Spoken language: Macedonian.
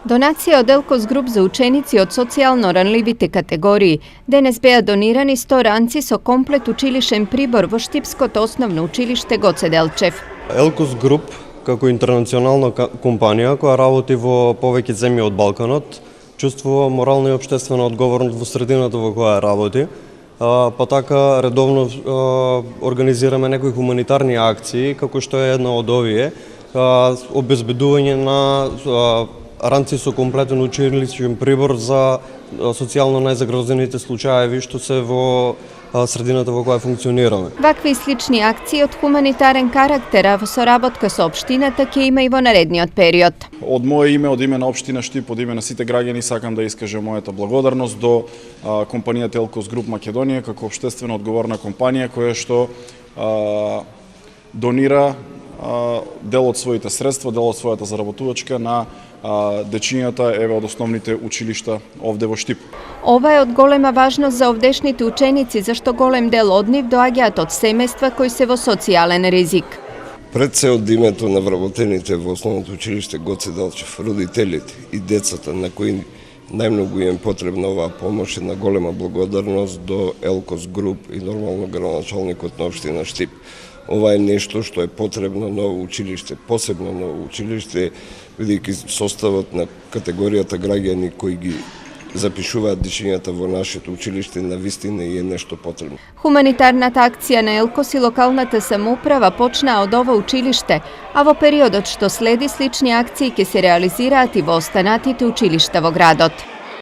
Donacija od Elkos Group za učenici od socijalno ranljivite kategoriji. DNSB-a donirani 100 ranci so komplet učilišen pribor во Štipskото основно училиште Гоце Делчев. Elkos Group, како интернационална компанија која работи во повеќе земји од Балканот, чувствува морална и општествена одговорност во средината во која работи. Па така редовно организираме некои хуманитарни акции, како што е една од овие, обезбедување на ранци со комплетен училишен прибор за социјално најзагрозените случаеви што се во средината во која функционираме. Вакви слични акции од хуманитарен карактер, а во соработка со општината ќе има и во наредниот период. Од мое име, од име на општина Штип, од име на сите граѓани сакам да искажам мојата благодарност до компанијата Elkos Group Македонија како општествено одговорна компанија која што донира дел од своите средства, дел од својата заработувачка на дечињата од основните училишта овде во Штип. Ова е од голема важност за овдешните ученици, зашто голем дел од нив доаѓаат од семејства кои се во социјален ризик. Пред се од името на вработените во основното училиште Гоце Делчев, родителите и децата на кои најмногу им потребна оваа помош, една голема благодарност до Elkos Group и нормално градоначалникот на општина Штип. Ова е нешто што е потребно ново училиште, посебно ново училиште, бидејќи составот на категоријата граѓани кои ги запишуваат дечињата во нашето училиште навистина и е нешто потребно. Хуманитарната акција на Елкос и локалната самоуправа почнаа од ова училиште, а во периодот што следи слични акции ќе се реализираат и во останатите училишта во градот.